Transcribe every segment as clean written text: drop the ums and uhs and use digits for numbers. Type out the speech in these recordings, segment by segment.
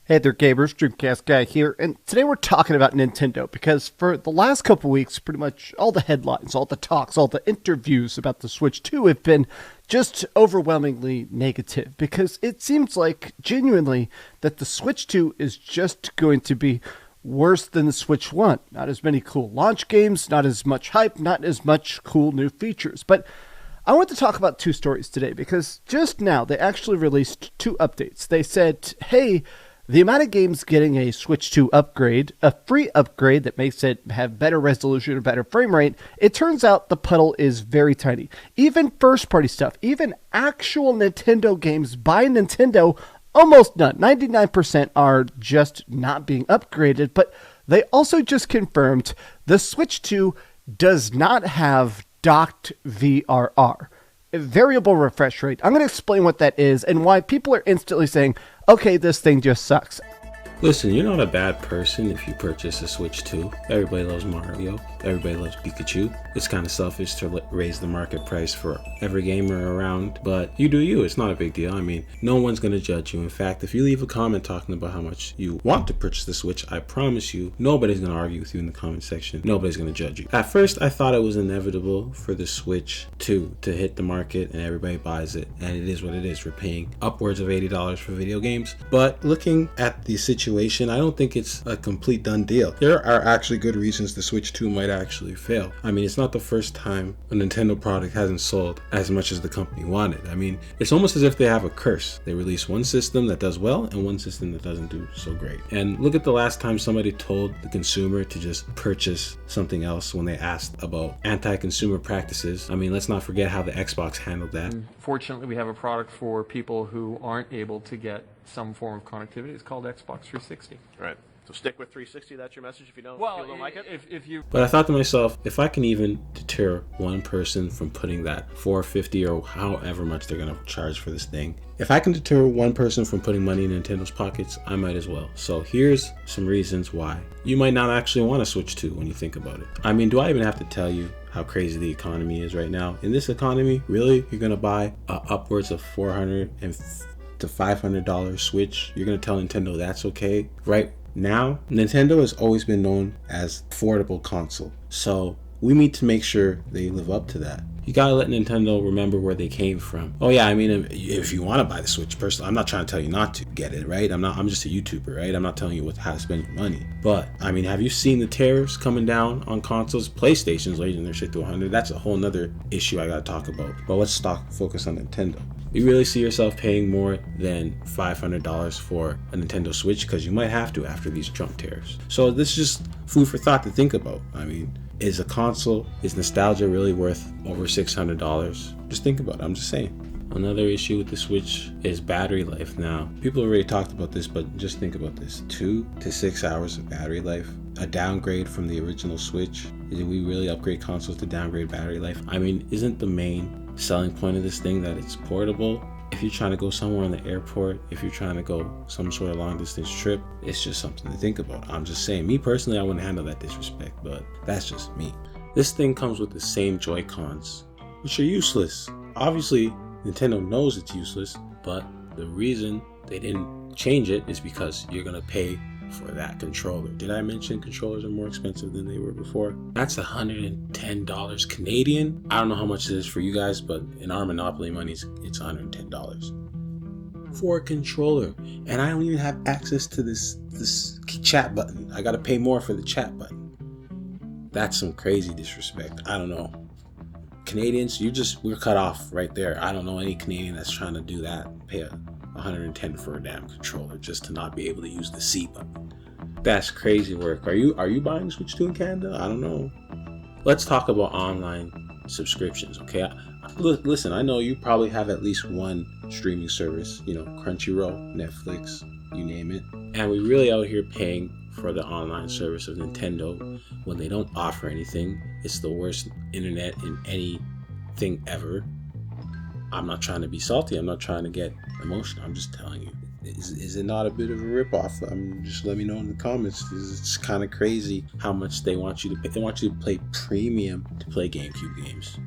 Hey there, gamers. Dreamcast Guy here, and today we're talking about Nintendo because for the last couple weeks, pretty much all the headlines, all the talks, all the interviews about the Switch 2 have been just overwhelmingly negative because it seems like, genuinely, that the Switch 2 is just going to be worse than the Switch 1. Not as many cool launch games, not as much hype, not as much cool new features, but I want to talk about two stories today because just now they actually released two updates. They said, hey, the amount of games getting a Switch 2 upgrade, a free upgrade that makes it have better resolution or better frame rate, it turns out the puddle is very tiny. Even first-party stuff, even actual Nintendo games by Nintendo, almost none. 99% are just not being upgraded, but they also just confirmed the Switch 2 does not have docked VRR. Variable refresh rate. I'm going to explain what that is and why people are instantly saying, okay, this thing just sucks. Listen, you're not a bad person if you purchase a Switch 2. Everybody loves Mario. Everybody loves Pikachu. It's kind of selfish to raise the market price for every gamer around, but you do you. It's not a big deal. I mean, no one's going to judge you. In fact, if you leave a comment talking about how much you want to purchase the Switch, I promise you, nobody's going to argue with you in the comment section. Nobody's going to judge you. At first, I thought it was inevitable for the Switch 2 to hit the market and everybody buys it, and it is what it is. We're paying upwards of $80 for video games, but looking at the situation, I don't think it's a complete done deal. There are actually good reasons the Switch 2 might actually fail. I mean, it's not the first time a Nintendo product hasn't sold as much as the company wanted. I mean, it's almost as if they have a curse. They release one system that does well and one system that doesn't do so great. And look at the last time somebody told the consumer to just purchase something else when they asked about anti-consumer practices. I mean, let's not forget how the Xbox handled that. Fortunately, we have a product for people who aren't able to get some form of connectivity. It's called Xbox 360. Right. So stick with 360. That's your message. If you don't like it. If you. But I thought to myself, if I can even deter one person from putting that $450 or however much they're gonna charge for this thing, if I can deter one person from putting money in Nintendo's pockets, I might as well. So here's some reasons why you might not actually want to Switch 2 when you think about it. I mean, do I even have to tell you how crazy the economy is right now? In this economy, really, you're gonna buy upwards of $400 to $500 Switch? You're gonna tell Nintendo that's okay? Right now, Nintendo has always been known as affordable console, so we need to make sure they live up to that. You gotta let Nintendo remember where they came from. Oh yeah, I mean, if you want to buy the Switch, personally, I'm not trying to tell you not to get it, right? I'm just a YouTuber, right? I'm not telling you how to spend your money. But I mean, have you seen the tariffs coming down on consoles? PlayStation's raising their shit to 100. That's a whole nother issue I gotta talk about. But let's focus on Nintendo. You really see yourself paying more than $500 for a Nintendo Switch? Because you might have to after these Trump tariffs. So this is just food for thought to think about. I mean, is nostalgia really worth over $600? Just think about it. I'm just saying. Another issue with the Switch is battery life. Now, people already talked about this, but just think about this. 2 to 6 hours of battery life. A downgrade from the original Switch. Did we really upgrade consoles to downgrade battery life? I mean, isn't the main selling point of this thing that it's portable? If you're trying to go somewhere in the airport, if you're trying to go some sort of long distance trip, it's just something to think about. I'm just saying, me personally, I wouldn't handle that disrespect, but that's just me. This thing comes with the same Joy-Cons, which are useless. Obviously, Nintendo knows it's useless, but the reason they didn't change it is because you're gonna pay for that controller. Did I mention controllers are more expensive than they were before? That's $110 Canadian. I don't know how much it is for you guys, but in our Monopoly monies, it's $110 for a controller. And I don't even have access to this chat button. I gotta pay more for the chat button. That's some crazy disrespect. I don't know. Canadians, we're cut off right there. I don't know any Canadian that's trying to do that. Pay $110 for a damn controller just to not be able to use the C button. That's crazy work. Are you buying Switch 2 in Canada? I don't know. Let's talk about online subscriptions, okay? Listen, I know you probably have at least one streaming service, Crunchyroll, Netflix, you name it. And we really out here paying for the online service of Nintendo when they don't offer anything. It's the worst internet in anything ever. I'm not trying to be salty. I'm not trying to get emotional. I'm just telling you. Is it not a bit of a ripoff? Just let me know in the comments. It's kind of crazy how much they want you to pay. They want you to play premium to play GameCube games.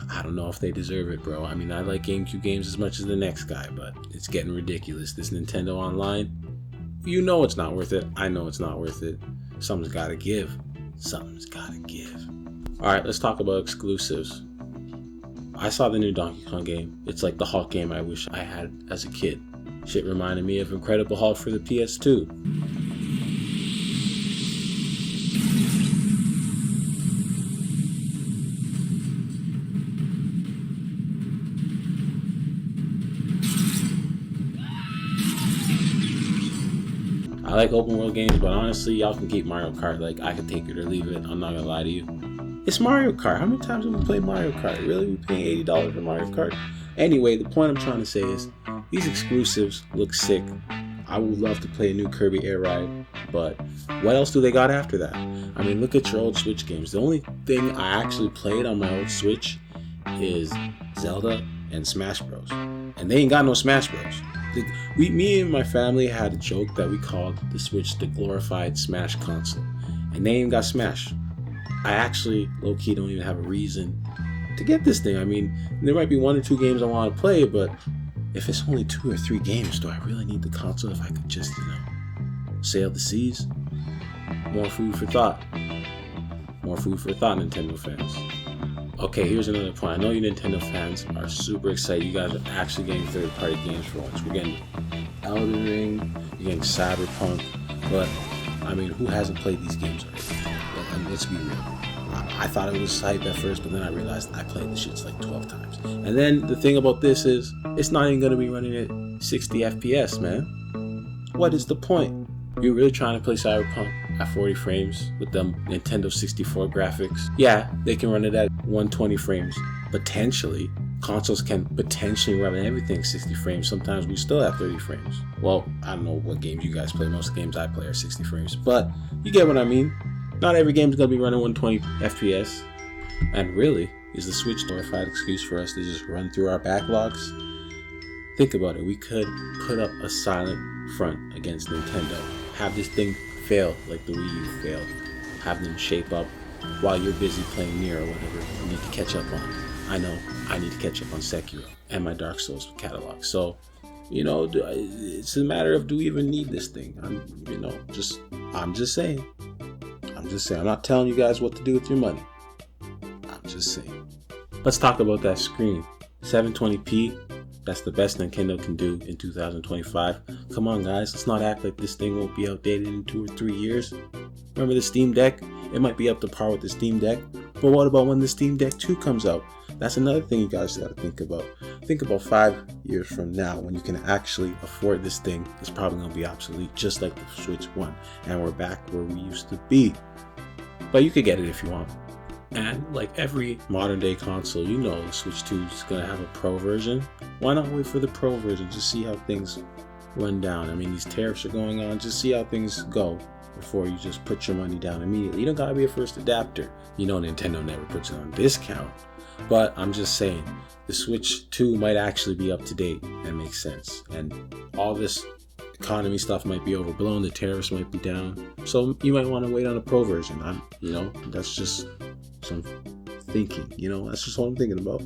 I don't know if they deserve it, bro. I mean, I like GameCube games as much as the next guy, but it's getting ridiculous. This Nintendo Online, You know it's not worth it. I know it's not worth it. Something's gotta give. Something's gotta give. Alright, let's talk about exclusives. I saw the new Donkey Kong game. It's like the Hulk game I wish I had as a kid. Shit reminded me of Incredible Hulk for the PS2. I like open world games, but honestly, y'all can keep Mario Kart. Like, I can take it or leave it. I'm not gonna lie to you. It's Mario Kart. How many times have we played Mario Kart? Really? We paying $80 for Mario Kart? Anyway, the point I'm trying to say is, these exclusives look sick. I would love to play a new Kirby Air Ride, but what else do they got after that? I mean, look at your old Switch games. The only thing I actually played on my old Switch is Zelda and Smash Bros. And they ain't got no Smash Bros. Me and my family had a joke that we called the Switch the glorified Smash console, and they ain't got Smash. I actually low-key don't even have a reason to get this thing. I mean, there might be 1 or 2 games I want to play, but if it's only 2 or 3 games, do I really need the console if I could just, sail the seas? More food for thought. More food for thought, Nintendo fans. Okay, here's another point. I know you Nintendo fans are super excited. You guys are actually getting third-party games for once. We're getting Elden Ring, you're getting Cyberpunk, but, I mean, who hasn't played these games already? Let's be real. I thought it was hype at first, but then I realized I played the shits like 12 times. And then the thing about this is, it's not even going to be running at 60 FPS, man. What is the point? You're really trying to play Cyberpunk at 40 frames with them Nintendo 64 graphics? Yeah, they can run it at 120 frames. Potentially. Consoles can potentially run everything 60 frames. Sometimes we still have 30 frames. Well, I don't know what games you guys play. Most of the games I play are 60 frames. But you get what I mean. Not every game is going to be running 120 FPS. And really, is the Switch a glorified excuse for us to just run through our backlogs? Think about it. We could put up a silent front against Nintendo. Have this thing fail like the Wii U failed. Have them shape up while you're busy playing Nier or whatever you need to catch up on. I know I need to catch up on Sekiro and my Dark Souls catalog. So, it's a matter of, do we even need this thing? I'm just saying. I'm not telling you guys what to do with your money. I'm just saying. Let's talk about that screen. 720p. That's the best Nintendo can do in 2025. Come on, guys. Let's not act like this thing won't be outdated in 2 or 3 years. Remember the Steam Deck? It might be up to par with the Steam Deck. But what about when the Steam Deck 2 comes out? That's another thing you guys got to think about. Think about 5 years from now when you can actually afford this thing. It's probably going to be obsolete, just like the Switch 1. And we're back where we used to be. But you could get it if you want. And like every modern day console, the Switch 2 is going to have a Pro version. Why not wait for the Pro version? Just see how things run down. I mean, these tariffs are going on. Just see how things go before you just put your money down immediately. You don't got to be a first adapter. Nintendo never puts it on discount. But I'm just saying, the Switch 2 might actually be up to date and make sense. And all this economy stuff might be overblown. The tariffs might be down. So you might want to wait on a Pro version. That's just some thinking. That's just what I'm thinking about.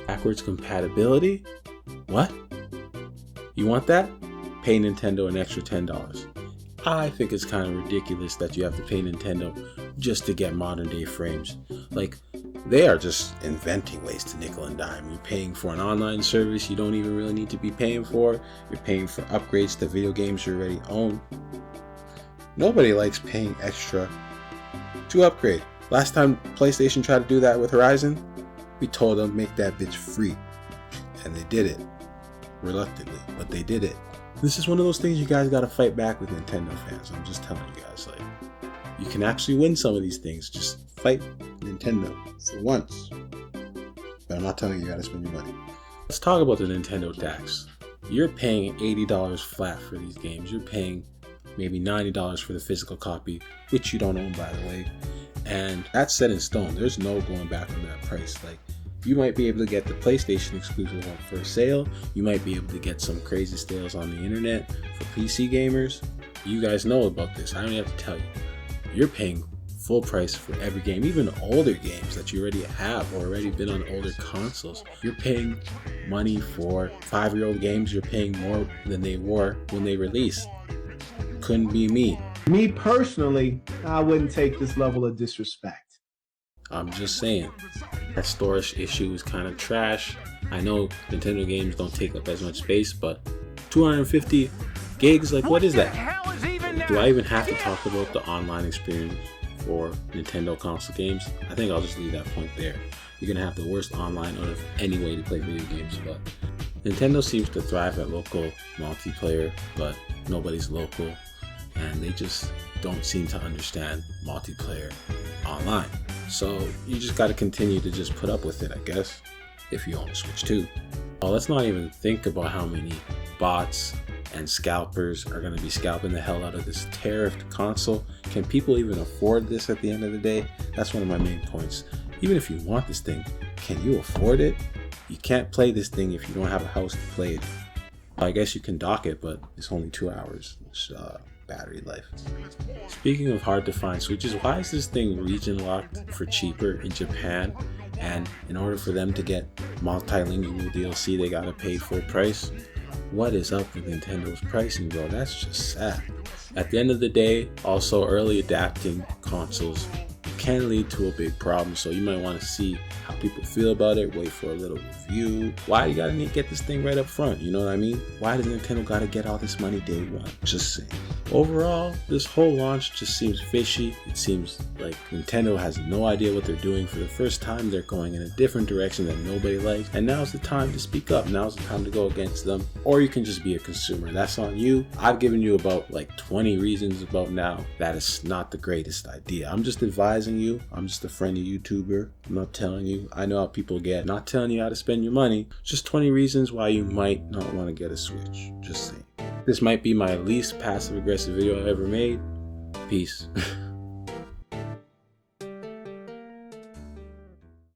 Backwards compatibility? What? You want that? Pay Nintendo an extra $10. I think it's kind of ridiculous that you have to pay Nintendo just to get modern day frames. Like, they are just inventing ways to nickel and dime. You're paying for an online service you don't even really need to be paying for. You're paying for upgrades to video games you already own. Nobody likes paying extra to upgrade. Last time PlayStation tried to do that with Horizon, we told them make that bitch free. And they did it. Reluctantly, but they did it. This is one of those things you guys gotta fight back with Nintendo fans. I'm just telling you guys, you can actually win some of these things. Just fight Nintendo for once. But I'm not telling you gotta spend your money. Let's talk about the Nintendo tax. You're paying $80 flat for these games. You're paying maybe $90 for the physical copy, which you don't own, by the way. And that's set in stone. There's no going back on that price. You might be able to get the PlayStation exclusive on first sale. You might be able to get some crazy sales on the internet for PC gamers. You guys know about this. I don't have to tell you. You're paying full price for every game, even older games that you already have or already been on older consoles. You're paying money for 5-year-old games. You're paying more than they were when they released. couldn't be me. Me personally, I wouldn't take this level of disrespect. I'm just saying, that storage issue is kind of trash. I know Nintendo games don't take up as much space, but 250 gigs, like what is that? Do I even have to talk about the online experience for Nintendo console games? I think I'll just leave that point there. You're gonna have the worst online out of any way to play video games, but Nintendo seems to thrive at local multiplayer, but nobody's local, and they just don't seem to understand multiplayer online. So you just gotta continue to just put up with it, I guess, if you own a Switch 2. Well, let's not even think about how many bots and scalpers are going to be scalping the hell out of this tariffed console. Can people even afford this at the end of the day? That's one of my main points. Even if you want this thing, can you afford it? You can't play this thing if you don't have a house to play it. I guess you can dock it, but it's only 2 hours battery life. Speaking of hard to find Switches, why is this thing region locked for cheaper in Japan? And in order for them to get multilingual DLC, they gotta pay full price? What is up with Nintendo's pricing, bro? That's just sad. At the end of the day, also early adapting consoles can lead to a big problem, so you might want to see how people feel about it, wait for a little review. Why you gotta get this thing right up front, you know what I mean? Why does Nintendo gotta get all this money day one? Just saying. Overall, this whole launch just seems fishy. It seems like Nintendo has no idea what they're doing. For the first time, they're going in a different direction that nobody likes, and now's the time to speak up. Now's the time to go against them. Or you can just be a consumer. That's on you. I've given you about 20 reasons about now that is not the greatest idea. I'm just advising you. I'm just a friendly YouTuber. I'm not telling you. I know how people get. Not telling you how to spend your money. Just 20 reasons why you might not want to get a Switch. Just saying. This might be my least passive aggressive video I've ever made. Peace.